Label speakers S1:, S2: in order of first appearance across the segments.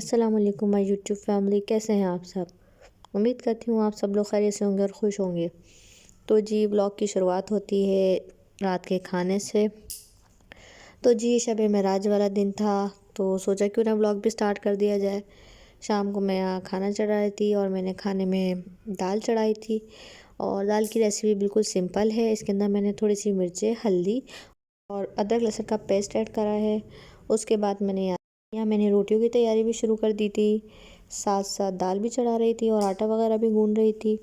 S1: अस्सलाम वालेकुम my YouTube family, कैसे हैं आप सब। उम्मीद करती हूँ आप सब लोग खैरियत से होंगे और खुश होंगे। तो जी व्लॉग की शुरुआत होती है रात के खाने से। तो जी शब मेराज वाला दिन था, तो सोचा क्यों ना व्लॉग भी स्टार्ट कर दिया जाए। शाम को मैं यहाँ खाना चढ़ाई थी और मैंने खाने में दाल चढ़ाई थी। और दाल की रेसिपी बिल्कुल सिंपल है। इसके अंदर मैंने थोड़ी सी मिर्चें, हल्दी और अदरक लहसुन का पेस्ट ऐड करा है। उसके बाद यहाँ मैंने रोटियों की तैयारी भी शुरू कर दी थी, साथ साथ दाल भी चढ़ा रही थी और आटा वगैरह भी गूंद रही थी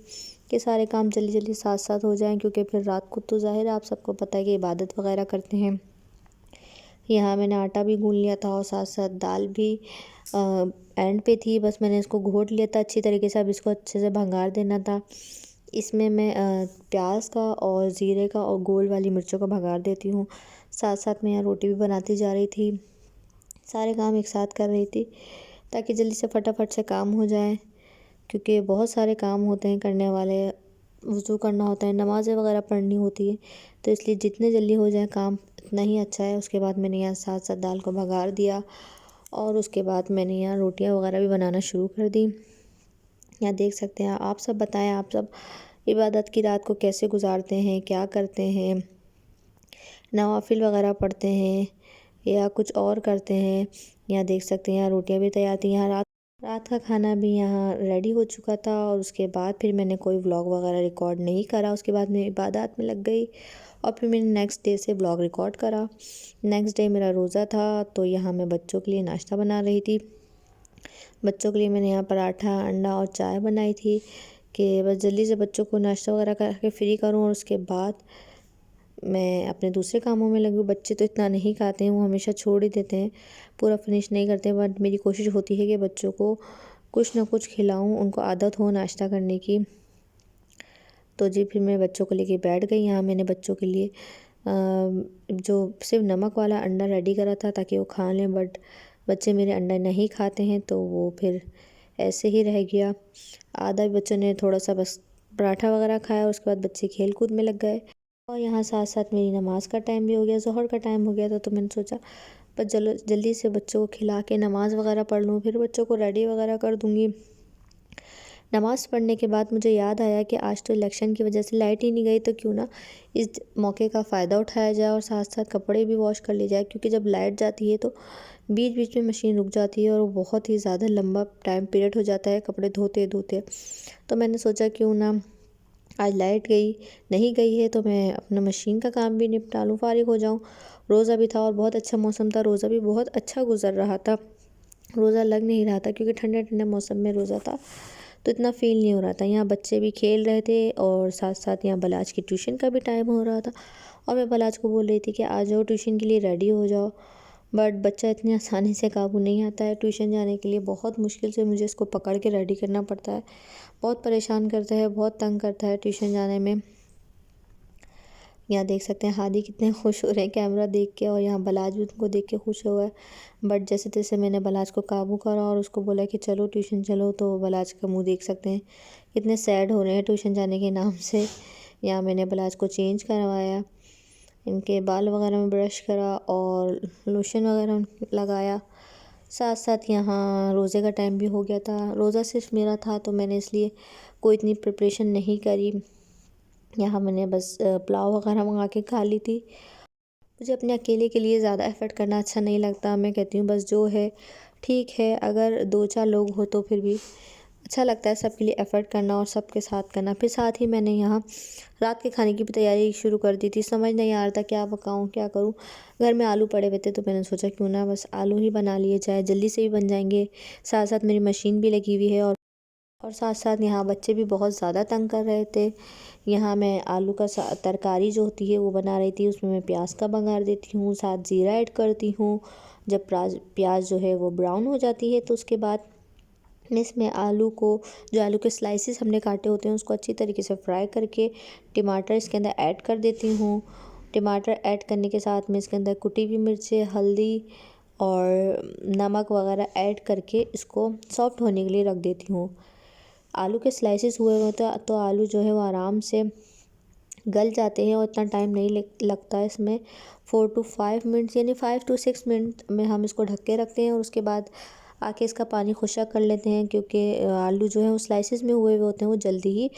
S1: कि सारे काम जल्दी जल्दी साथ साथ हो जाएं, क्योंकि फिर रात को तो ज़ाहिर है आप सबको पता है कि इबादत वगैरह करते हैं। यहाँ मैंने आटा भी गूंद लिया था और साथ साथ दाल भी एंड पे थी, बस मैंने इसको घोट लिया था अच्छी तरीके से। अब इसको अच्छे से भंगार देना था। इसमें मैं प्याज का और ज़ीरे का और गोल वाली मिर्चों का भंगार देती हूँ। साथ साथ मैं यहाँ रोटी भी बनाती जा रही थी, सारे काम एक साथ कर रही थी ताकि जल्दी से फटाफट से काम हो जाए, क्योंकि बहुत सारे काम होते हैं करने वाले। वज़ू करना होता है, नमाज़ें वगैरह पढ़नी होती है, तो इसलिए जितने जल्दी हो जाए काम उतना ही अच्छा है। उसके बाद मैंने यहाँ साथ साथ दाल को भगार दिया और उसके बाद मैंने यहाँ रोटियाँ वगैरह भी बनाना शुरू कर दी। यहाँ देख सकते हैं आप सब। बताएं आप सब इबादत की रात को कैसे गुजारते हैं, क्या करते हैं, नवाफिल वगैरह पढ़ते हैं या कुछ और करते हैं। यहाँ देख सकते हैं यहाँ रोटियाँ भी तैयार थी। यहाँ रात का खाना भी यहाँ रेडी हो चुका था और उसके बाद फिर मैंने कोई व्लॉग वगैरह रिकॉर्ड नहीं करा। उसके बाद मैं इबादत में लग गई और फिर मैंने नेक्स्ट डे से व्लॉग रिकॉर्ड करा। नेक्स्ट डे मेरा रोज़ा था, तो यहाँ मैं बच्चों के लिए नाश्ता बना रही थी। बच्चों के लिए मैंने यहाँ पराठा, अंडा और चाय बनाई थी कि बस जल्दी से बच्चों को नाश्ता वगैरह करके फ्री करूँ और उसके बाद मैं अपने दूसरे कामों में लगी हूँ। बच्चे तो इतना नहीं खाते हैं, वो हमेशा छोड़ ही देते हैं, पूरा फिनिश नहीं करते। बट मेरी कोशिश होती है कि बच्चों को कुछ ना कुछ खिलाऊं, उनको आदत हो नाश्ता करने की। तो जी फिर मैं बच्चों को लेके बैठ गई। यहाँ मैंने बच्चों के लिए जो सिर्फ नमक वाला अंडा रेडी करा था ताकि वो खा लें, बट बच्चे मेरे अंडा नहीं खाते हैं, तो वो फिर ऐसे ही रह गया। आधा बच्चों ने थोड़ा सा बस पराठा वगैरह खाया, उसके बाद बच्चे खेल कूद में लग गए। और यहाँ साथ साथ मेरी नमाज़ का टाइम भी हो गया, ज़ोहर का टाइम हो गया था। तो मैंने सोचा बस चलो जल्दी से बच्चों को खिला के नमाज़ वगैरह पढ़ लूँ, फिर बच्चों को रेडी वगैरह कर दूँगी। नमाज़ पढ़ने के बाद मुझे याद आया कि आज तो इलेक्शन की वजह से लाइट ही नहीं गई, तो क्यों ना इस मौके का फ़ायदा उठाया जाए और साथ साथ कपड़े भी वॉश कर लिए जाए, क्योंकि जब लाइट जाती है तो बीच बीच में मशीन रुक जाती है और वो बहुत ही ज़्यादा लंबा टाइम पीरियड हो जाता है कपड़े धोते धोते। तो मैंने सोचा क्यों ना आज लाइट नहीं गई है तो मैं अपना मशीन का काम भी निपटा लूँ, फ़ारिग हो जाऊँ। रोज़ा भी था और बहुत अच्छा मौसम था, रोज़ा भी बहुत अच्छा गुज़र रहा था। रोज़ा लग नहीं रहा था क्योंकि ठंडे ठंडे मौसम में रोज़ा था, तो इतना फ़ील नहीं हो रहा था। यहाँ बच्चे भी खेल रहे थे और साथ साथ यहाँ बलाज की ट्यूशन का भी टाइम हो रहा था और मैं बलाज को बोल रही थी कि आ जाओ ट्यूशन के लिए रेडी हो जाओ। बट बच्चा इतनी आसानी से काबू नहीं आता है ट्यूशन जाने के लिए, बहुत मुश्किल से मुझे इसको पकड़ के रेडी करना पड़ता है। बहुत परेशान करता है, बहुत तंग करता है ट्यूशन जाने में। यहाँ देख सकते हैं हादी कितने खुश हो रहे हैं कैमरा देख के, और यहाँ बलाज भी उनको देख के खुश हुआ है। बट जैसे तैसे मैंने बलाज को काबू करा और उसको बोला कि चलो ट्यूशन चलो, तो बलाज का मुंह देख सकते हैं कितने सैड हो रहे हैं ट्यूशन जाने के नाम से। यहाँ मैंने बलाज को चेंज करवाया, इनके बाल वगैरह में ब्रश करा और लोशन वगैरह लगाया। साथ साथ यहाँ रोज़े का टाइम भी हो गया था। रोज़ा सिर्फ मेरा था तो मैंने इसलिए कोई इतनी प्रिपरेशन नहीं करी। यहाँ मैंने बस पुलाव वगैरह मंगा के खा ली थी। मुझे अपने अकेले के लिए ज़्यादा एफ़र्ट करना अच्छा नहीं लगता। मैं कहती हूँ बस जो है ठीक है, अगर 2-4 लोग हो तो फिर भी अच्छा लगता है सबके लिए एफ़र्ट करना और सबके साथ करना। फिर साथ ही मैंने यहाँ रात के खाने की भी तैयारी शुरू कर दी थी। समझ नहीं आ रहा था क्या पकाऊँ, क्या करूँ। घर में आलू पड़े हुए थे तो मैंने सोचा क्यों ना बस आलू ही बना लिए जाए, जल्दी से भी बन जाएंगे। साथ साथ मेरी मशीन भी लगी हुई है और साथ साथ यहाँ बच्चे भी बहुत ज़्यादा तंग कर रहे थे। यहाँ मैं आलू का तरकारी जो होती है वो बना रही थी, उसमें मैं प्याज का बघार देती हूँ, साथ ज़ीरा ऐड करती हूँ। जब प्याज जो है वो ब्राउन हो जाती है तो उसके बाद मैं इसमें आलू के स्लाइसेस हमने काटे होते हैं उसको अच्छी तरीके से फ्राई करके टमाटर इसके अंदर ऐड कर देती हूँ। टमाटर ऐड करने के साथ में इसके अंदर कुटी हुई मिर्चें, हल्दी और नमक वगैरह ऐड करके इसको सॉफ्ट होने के लिए रख देती हूँ। आलू के स्लाइसेस हुए हुए तो आलू जो है वो आराम से गल जाते हैं और इतना टाइम नहीं लगता है इसमें। 4 to 5 मिनट्स यानी 5 to 6 मिनट में हम इसको ढक के रखते हैं और उसके बाद आके इसका पानी खुशक कर लेते हैं, क्योंकि आलू जो है वो स्लाइसिस में हुए हुए होते हैं, वो जल्दी ही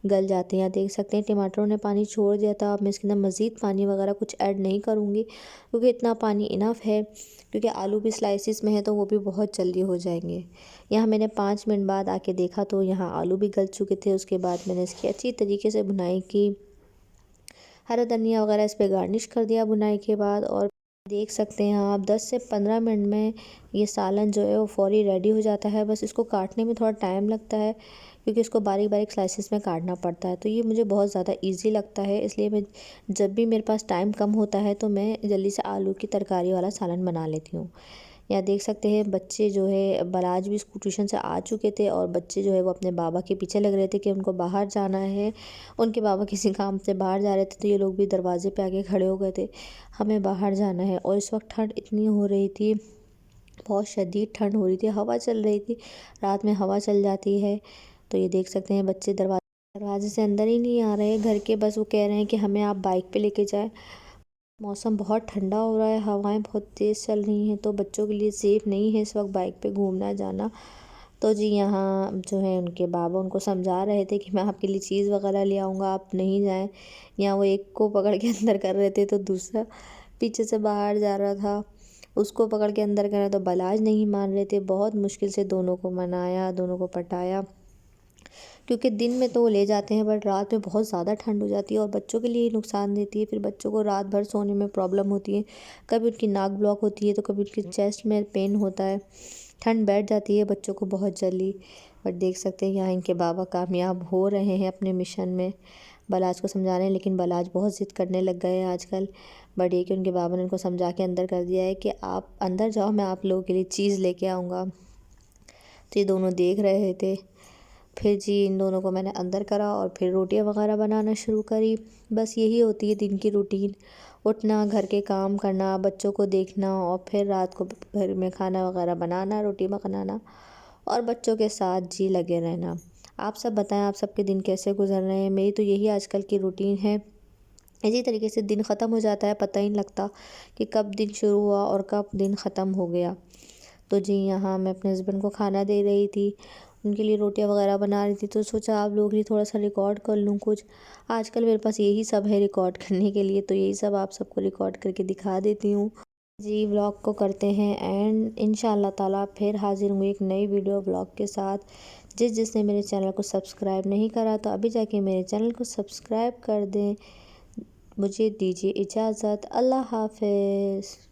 S1: गल जाते हैं। यहाँ देख सकते हैं टमाटरों ने पानी छोड़ दिया था। अब मैं इसके अंदर मज़ीद पानी वगैरह कुछ ऐड नहीं करूँगी, क्योंकि इतना पानी इनफ है, क्योंकि आलू भी स्लाइसिस में है तो वो भी बहुत जल्दी हो जाएंगे। यहाँ मैंने 5 मिनट बाद आके देखा तो यहाँ आलू भी गल चुके थे। उसके बाद मैंने इसकी अच्छी तरीके से भुनाई की, हरा धनिया वगैरह इस पर गार्निश कर दिया भुनाई के बाद। और देख सकते हैं आप 10 से 15 मिनट में ये सालन जो है वो फ़ौरी रेडी हो जाता है। बस इसको काटने में थोड़ा टाइम लगता है, क्योंकि इसको बारीक बारीक स्लाइसेस में काटना पड़ता है। तो ये मुझे बहुत ज़्यादा इजी लगता है, इसलिए मैं जब भी मेरे पास टाइम कम होता है तो मैं जल्दी से आलू की तरकारी वाला सालन बना लेती हूँ। यहाँ देख सकते हैं बच्चे जो है बलाज भी स्कूल ट्यूशन से आ चुके थे, और बच्चे जो है वो अपने बाबा के पीछे लग रहे थे कि उनको बाहर जाना है। उनके बाबा किसी काम से बाहर जा रहे थे, तो ये लोग भी दरवाजे पे आके खड़े हो गए थे, हमें बाहर जाना है। और इस वक्त ठंड इतनी हो रही थी, बहुत शदीद ठंड हो रही थी, हवा चल रही थी। रात में हवा चल जाती है। तो ये देख सकते हैं बच्चे दरवाजे से अंदर ही नहीं आ रहे हैं घर के, बस वो कह रहे हैं कि हमें आप बाइक पे लेके जाएं। मौसम बहुत ठंडा हो रहा है, हवाएं बहुत तेज़ चल रही हैं, तो बच्चों के लिए सेफ़ नहीं है इस वक्त बाइक पे घूमना जाना। तो जी यहाँ जो है उनके बाबा उनको समझा रहे थे कि मैं आपके लिए चीज़ वगैरह ले आऊँगा, आप नहीं जाएं। यहाँ वो एक को पकड़ के अंदर कर रहे थे, तो दूसरा पीछे से बाहर जा रहा था, उसको पकड़ के अंदर कर रहा, तो बलाज नहीं मान रहे थे। बहुत मुश्किल से दोनों को मनाया, दोनों को पटाया, क्योंकि दिन में तो वो ले जाते हैं, बट रात में बहुत ज़्यादा ठंड हो जाती है और बच्चों के लिए नुकसान देती है। फिर बच्चों को रात भर सोने में प्रॉब्लम होती है, कभी उनकी नाक ब्लॉक होती है, तो कभी उनकी चेस्ट में पेन होता है, ठंड बैठ जाती है बच्चों को बहुत जल्दी। बट देख सकते हैं यहाँ इनके बाबा कामयाब हो रहे हैं अपने मिशन में, बलाज को समझा रहे हैं, लेकिन बलाज बहुत ज़िद करने लग गए हैं आजकल। बट ये कि उनके बाबा ने उनको समझा के अंदर कर दिया है कि आप अंदर जाओ, मैं आप लोगों के लिए चीज़ लेके आऊँगा। तो ये दोनों देख रहे थे। फिर जी इन दोनों को मैंने अंदर करा और फिर रोटियां वगैरह बनाना शुरू करी। बस यही होती है दिन की रूटीन, उठना, घर के काम करना, बच्चों को देखना, और फिर रात को घर में खाना वगैरह बनाना, रोटी बनाना, और बच्चों के साथ जी लगे रहना। आप सब बताएं, आप सबके दिन कैसे गुजर रहे हैं? मेरी तो यही आजकल की रूटीन है। इसी तरीके से दिन ख़त्म हो जाता है, पता ही नहीं लगता कि कब दिन शुरू हुआ और कब दिन ख़त्म हो गया। तो जी यहाँ मैं अपने हस्बैंड को खाना दे रही थी, उनके लिए रोटियां वगैरह बना रही थी, तो सोचा आप लोगों के लिए थोड़ा सा रिकॉर्ड कर लूँ कुछ। आजकल मेरे पास यही सब है रिकॉर्ड करने के लिए, तो यही सब आप सबको रिकॉर्ड करके दिखा देती हूँ। जी व्लॉग को करते हैं एंड इंशाल्लाह ताला फिर हाजिर हूँ एक नई वीडियो व्लॉग के साथ। जिसने मेरे चैनल को सब्सक्राइब नहीं करा तो अभी जाके मेरे चैनल को सब्सक्राइब कर दें। मुझे दीजिए इजाज़त। अल्लाह हाफ़िज़।